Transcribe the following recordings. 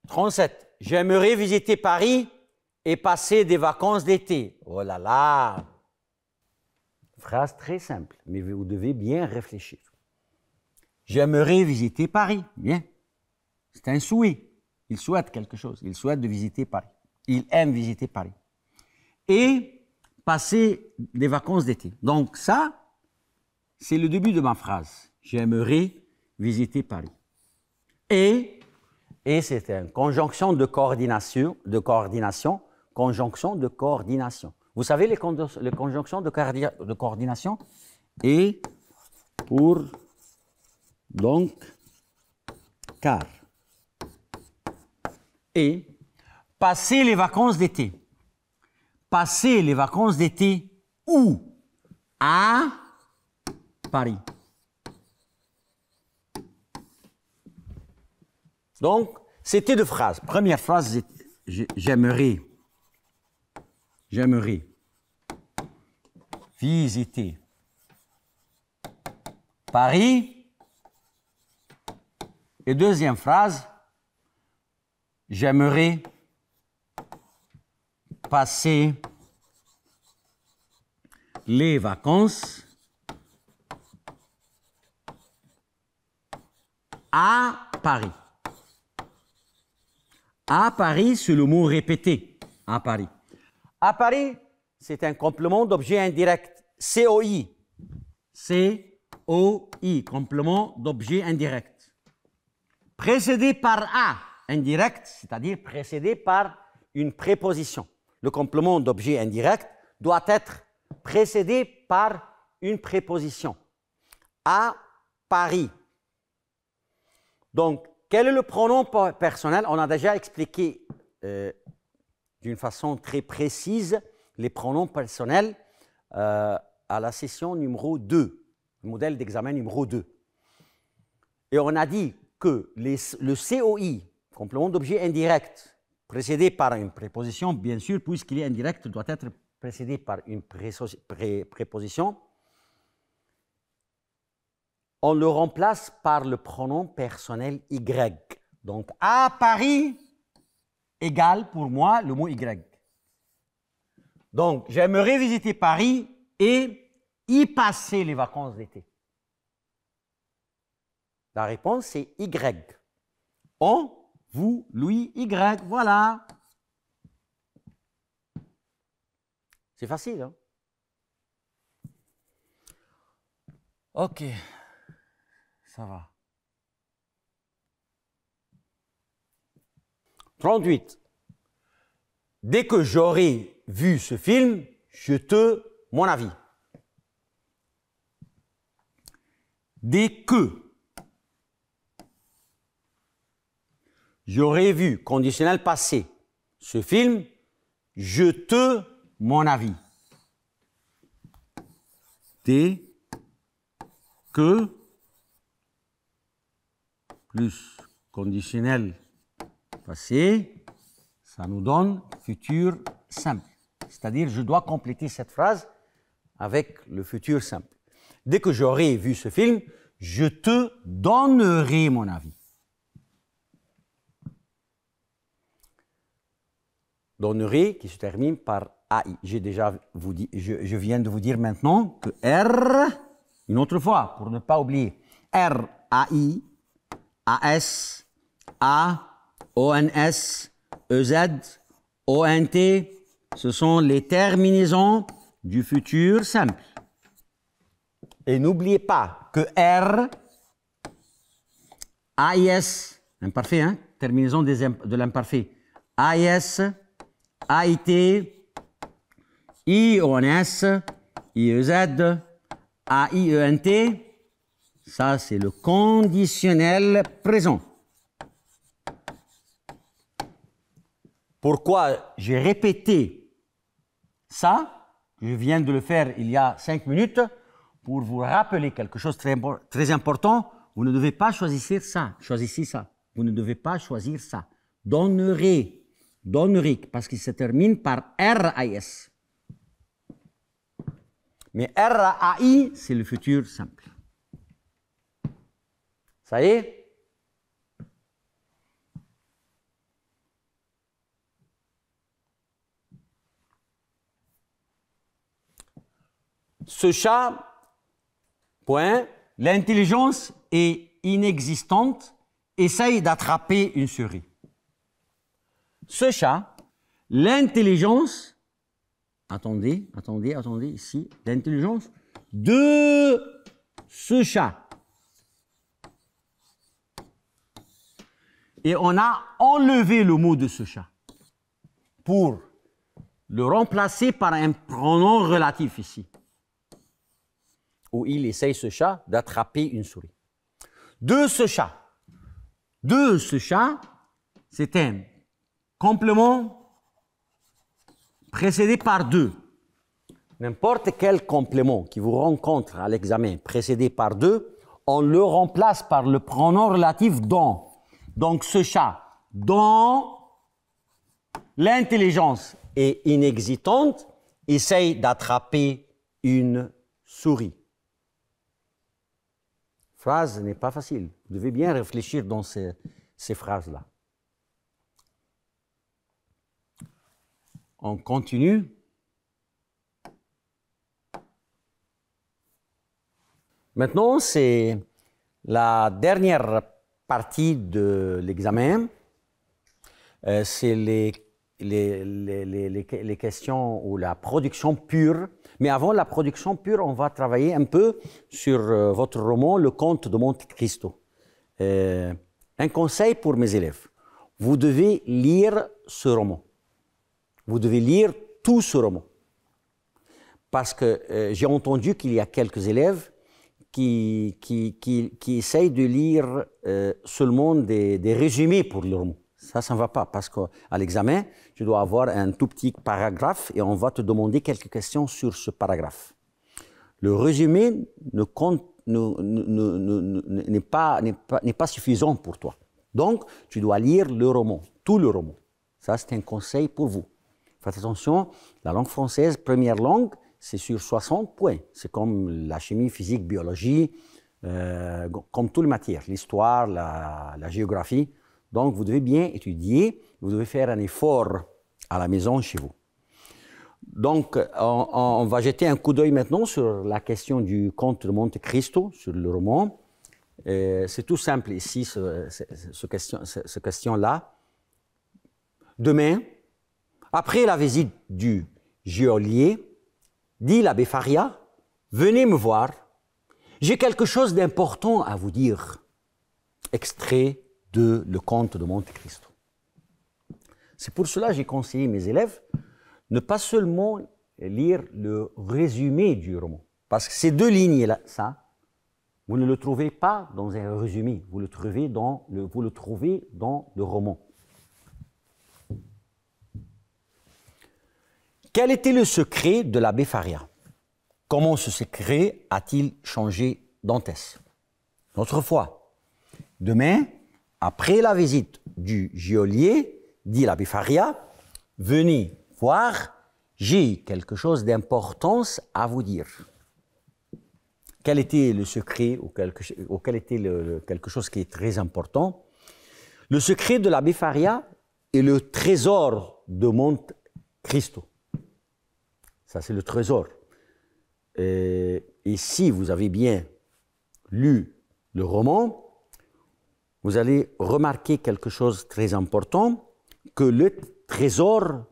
37. J'aimerais visiter Paris et passer des vacances d'été. Oh là là! Phrase très simple, mais vous devez bien réfléchir. J'aimerais visiter Paris. Bien. C'est un souhait. Il souhaite quelque chose. Il souhaite de visiter Paris. Il aime visiter Paris. Et passer des vacances d'été. Donc ça, c'est le début de ma phrase. J'aimerais visiter Paris. Et c'est une conjonction de coordination, conjonction de coordination. Vous savez les conjonctions de coordination? Et, pour, donc, car. Et passer les vacances d'été. Passer les vacances d'été où? À Paris. Donc, c'était deux phrases. Première phrase, j'aimerais visiter Paris. Et deuxième phrase, j'aimerais passer les vacances à Paris. À Paris, c'est le mot répété. À Paris. À Paris, c'est un complément d'objet indirect. COI. COI, complément d'objet indirect. Précédé par A, indirect, c'est-à-dire précédé par une préposition. Le complément d'objet indirect doit être précédé par une préposition. À Paris. Donc, quel est le pronom personnel? On a déjà expliqué d'une façon très précise les pronoms personnels à la session numéro 2, le modèle d'examen numéro 2. Et on a dit que le COI, complément d'objet indirect, précédé par une préposition, bien sûr, puisqu'il est indirect, doit être précédé par une préposition. On le remplace par le pronom personnel Y. Donc, à Paris égale pour moi le mot Y. Donc, j'aimerais visiter Paris et y passer les vacances d'été. La réponse, c'est Y. On, vous, lui, Y. Voilà. C'est facile, hein? OK. Ça va. 38. Dès que j'aurai vu ce film, mon avis. Dès que j'aurai vu, conditionnel passé, ce film, mon avis. Dès que plus conditionnel passé, ça nous donne futur simple. C'est-à-dire, je dois compléter cette phrase avec le futur simple. Dès que j'aurai vu ce film, je te donnerai mon avis. Donnerai qui se termine par AI. J'ai déjà je viens de vous dire maintenant que R, une autre fois, pour ne pas oublier, R, AI, AS, A, ONS, EZ, ONT, ce sont les terminaisons du futur simple. Et n'oubliez pas que R, AIS, imparfait, hein, terminaison de l'imparfait, AIS, AIT, IONS, IEZ, AIENT, ça c'est le conditionnel présent. Pourquoi j'ai répété ça? Je viens de le faire il y a 5 minutes pour vous rappeler quelque chose de très important. Vous ne devez pas choisir ça. Choisissez ça. Vous ne devez pas choisir ça. Donnerai. Donnerai, parce qu'il se termine par RAS. Mais RAI, c'est le futur simple. Ça y est? Ce chat, point, l'intelligence est inexistante, essaye d'attraper une souris. Ce chat, l'intelligence, attendez, ici, l'intelligence de ce chat. Et on a enlevé le mot de ce chat pour le remplacer par un pronom relatif ici, où il essaye, ce chat, d'attraper une souris. De ce chat. De ce chat, c'est un complément précédé par deux. N'importe quel complément qui vous rencontre à l'examen précédé par deux, on le remplace par le pronom relatif dont. Donc ce chat, dont l'intelligence est inexistante, essaye d'attraper une souris. Phrase n'est pas facile. Vous devez bien réfléchir dans ces phrases-là. On continue. Maintenant, c'est la dernière partie de l'examen. C'est les questions ou la production pure. Mais avant la production pure, on va travailler un peu sur votre roman, Le Comte de Monte Cristo. Un conseil pour mes élèves. Vous devez lire ce roman. Vous devez lire tout ce roman. Parce que j'ai entendu qu'il y a quelques élèves qui essayent de lire seulement des résumés pour le roman. Ça ne va pas, parce qu'à l'examen, tu dois avoir un tout petit paragraphe et on va te demander quelques questions sur ce paragraphe. Le résumé n'est pas suffisant pour toi. Donc, tu dois lire le roman, tout le roman. Ça, c'est un conseil pour vous. Faites attention, la langue française, première langue, c'est sur 60 points. C'est comme la chimie, physique, biologie, comme toutes les matières, l'histoire, la géographie. Donc, vous devez bien étudier, vous devez faire un effort à la maison chez vous. Donc, on va jeter un coup d'œil maintenant sur la question du Comte de Monte Cristo, sur le roman. C'est tout simple ici, cette question-là. Demain, après la visite du geôlier, dit l'abbé Faria, « Venez me voir, j'ai quelque chose d'important à vous dire. » Extrait de Le Comte de Monte Cristo. C'est pour cela que j'ai conseillé mes élèves ne pas seulement lire le résumé du roman. Parce que ces deux lignes-là, ça, vous ne le trouvez pas dans un résumé, vous le trouvez dans le roman. Quel était le secret de l'abbé Faria? Comment ce secret a-t-il changé Dantès? Notre foi. Demain, après la visite du geôlier, dit l'abbé Faria, « Venez voir, j'ai quelque chose d'importance à vous dire. » Quel était le secret ou quel était quelque chose qui est très important? Le secret de l'abbé Faria est le trésor de Monte Cristo. Ça, c'est le trésor. Et si vous avez bien lu le roman, vous allez remarquer quelque chose de très important, que le trésor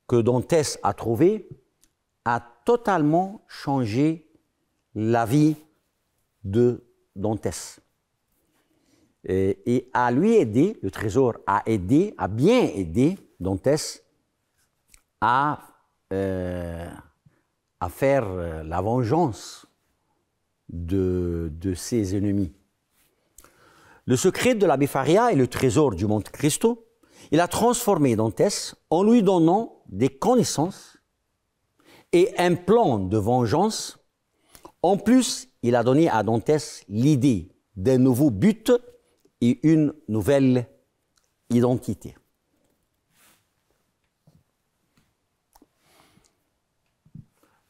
que Dantès a trouvé a totalement changé la vie de Dantès. Et a lui aidé, le trésor a bien aidé Dantès à faire la vengeance de ses ennemis. Le secret de l'abbé Faria et le trésor du Monte Cristo, il a transformé Dantès en lui donnant des connaissances et un plan de vengeance. En plus, il a donné à Dantès l'idée d'un nouveau but et une nouvelle identité.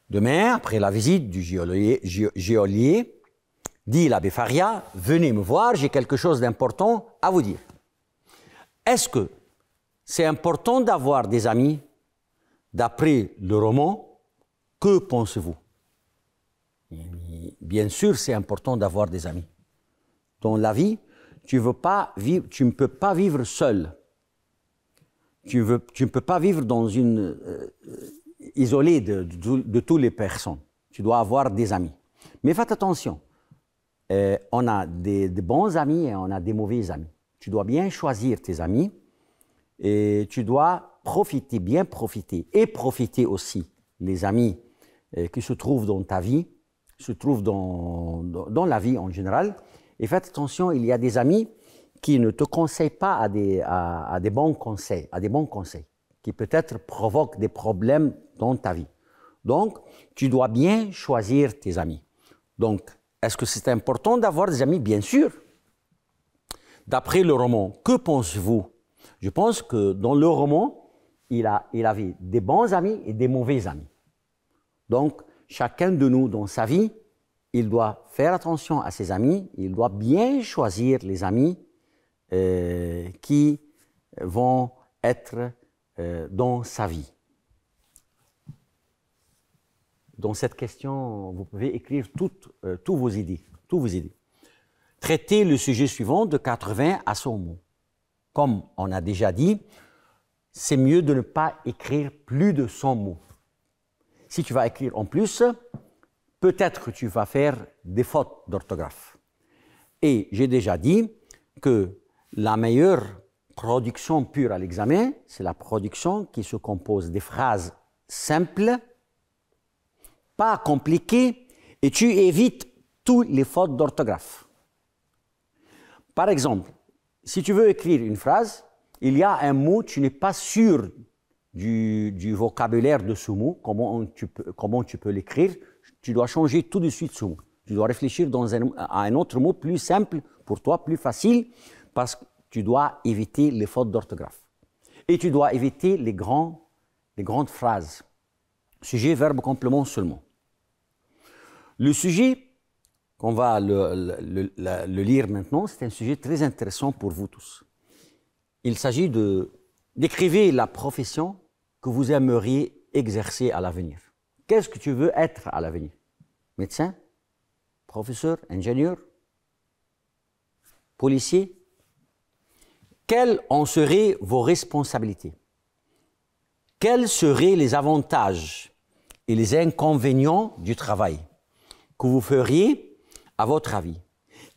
Demain, après la visite du geôlier, dit l'abbé Faria, « Venez me voir, j'ai quelque chose d'important à vous dire. » Est-ce que c'est important d'avoir des amis? D'après le roman, que pensez-vous? bien sûr, c'est important d'avoir des amis. Dans la vie, tu ne peux pas vivre seul. Tu ne peux pas vivre dans isolé de toutes les personnes. Tu dois avoir des amis. Mais faites attention, on a des bons amis et on a des mauvais amis. Tu dois bien choisir tes amis et tu dois profiter, bien profiter et profiter aussi les amis qui se trouvent dans ta vie, se trouvent dans la vie en général. Et faites attention, il y a des amis qui ne te conseillent pas à des bons conseils, qui peut-être provoquent des problèmes dans ta vie. Donc, tu dois bien choisir tes amis. Donc, est-ce que c'est important d'avoir des amis? Bien sûr. D'après le roman, que pensez-vous? Je pense que dans le roman, il avait des bons amis et des mauvais amis. Donc, chacun de nous, dans sa vie, il doit faire attention à ses amis, il doit bien choisir les amis qui vont être dans sa vie. Dans cette question, vous pouvez écrire toutes vos idées. Traitez le sujet suivant de 80 à 100 mots. Comme on a déjà dit, c'est mieux de ne pas écrire plus de 100 mots. Si tu vas écrire en plus, peut-être que tu vas faire des fautes d'orthographe. Et j'ai déjà dit que la meilleure production pure à l'examen, c'est la production qui se compose des phrases simples, pas compliquées, et tu évites toutes les fautes d'orthographe. Par exemple, si tu veux écrire une phrase, il y a un mot, tu n'es pas sûr du vocabulaire de ce mot, comment tu peux l'écrire, tu dois changer tout de suite ce mot. Tu dois réfléchir à un autre mot plus simple pour toi, plus facile, parce que tu dois éviter les fautes d'orthographe. Et tu dois éviter les grandes phrases. Sujet, verbe, complément seulement. Le sujet qu'on va le lire maintenant, c'est un sujet très intéressant pour vous tous. Il s'agit d'écrire la profession que vous aimeriez exercer à l'avenir. Qu'est-ce que tu veux être à l'avenir? Médecin? Professeur? Ingénieur? Policier? Quelles en seraient vos responsabilités? Quels seraient les avantages et les inconvénients du travail que vous feriez à votre avis?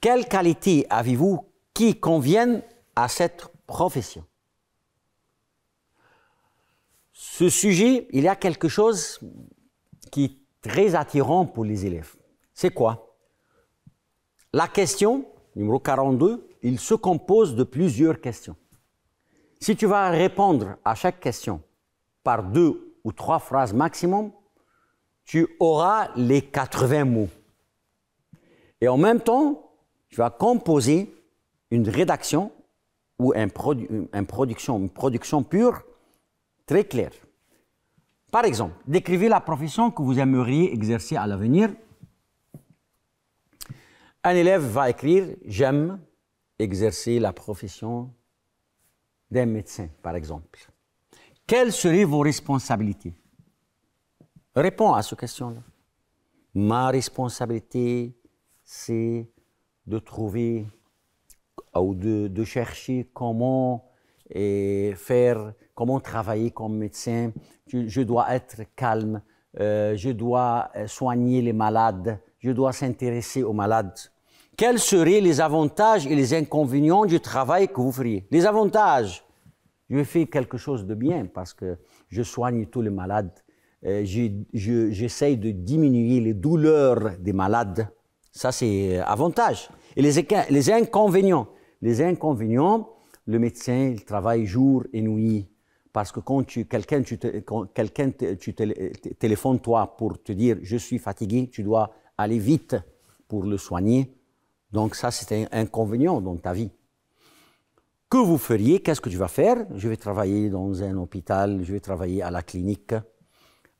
Quelles qualités avez-vous qui conviennent à cette profession? Ce sujet, il y a quelque chose qui est très attirant pour les élèves. C'est quoi? La question, numéro 42, il se compose de plusieurs questions. Si tu vas répondre à chaque question par 2 ou 3 phrases maximum, tu auras les 80 mots. Et en même temps, tu vas composer une rédaction ou une production pure très claire. Par exemple, décrivez la profession que vous aimeriez exercer à l'avenir. Un élève va écrire « J'aime exercer la profession d'un médecin », par exemple. Quelles seraient vos responsabilités? Réponds à cette question-là. Ma responsabilité, c'est de trouver ou de chercher comment travailler comme médecin. Je dois être calme, je dois soigner les malades, je dois s'intéresser aux malades. Quels seraient les avantages et les inconvénients du travail que vous feriez? Les avantages, je fais quelque chose de bien parce que je soigne tous les malades. J'essaye de diminuer les douleurs des malades. Ça, c'est avantage. Et les inconvénients. Les inconvénients, le médecin, il travaille jour et nuit. Parce que quand quelqu'un téléphone toi pour te dire « je suis fatigué », tu dois aller vite pour le soigner. Donc ça, c'est un inconvénient dans ta vie. Que vous feriez? Qu'est-ce que tu vas faire? Je vais travailler dans un hôpital, je vais travailler à la clinique.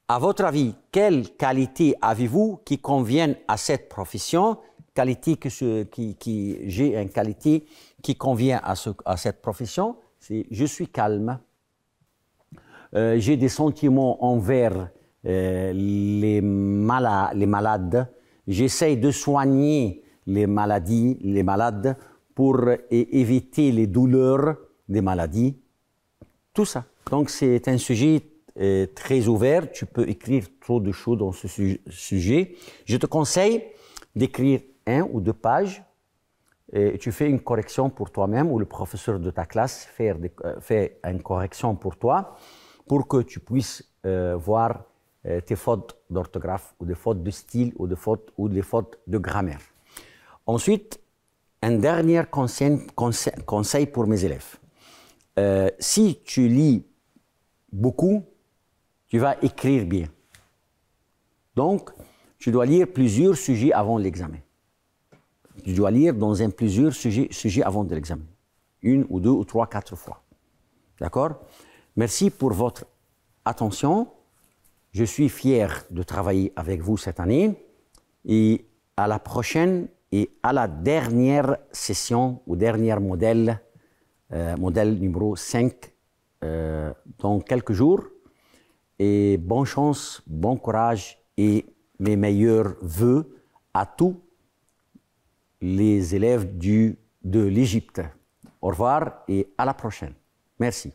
À votre avis, quelles qualités avez-vous qui conviennent à cette profession? J'ai une qualité qui convient à cette profession, c'est je suis calme. J'ai des sentiments envers les malades. J'essaye de soigner les maladies, les malades, pour éviter les douleurs des maladies. Tout ça. Donc, c'est un sujet très ouvert. Tu peux écrire trop de choses dans ce sujet. Je te conseille d'écrire 1 ou 2 pages. Et tu fais une correction pour toi-même ou le professeur de ta classe fait une correction pour toi pour que tu puisses voir tes fautes d'orthographe ou des fautes de style ou des fautes de grammaire. Ensuite, un dernier conseil pour mes élèves. Si tu lis beaucoup, tu vas écrire bien. Donc, tu dois lire plusieurs sujets avant l'examen. Tu dois lire dans plusieurs sujets avant de l'examen. 1 ou 2 ou 3, 4 fois. D'accord? Merci pour votre attention. Je suis fier de travailler avec vous cette année. Et à la prochaine et à la dernière session ou dernier modèle, modèle numéro 5, dans quelques jours. Et bonne chance, bon courage et mes meilleurs vœux à tous les élèves de l'Égypte. Au revoir et à la prochaine. Merci.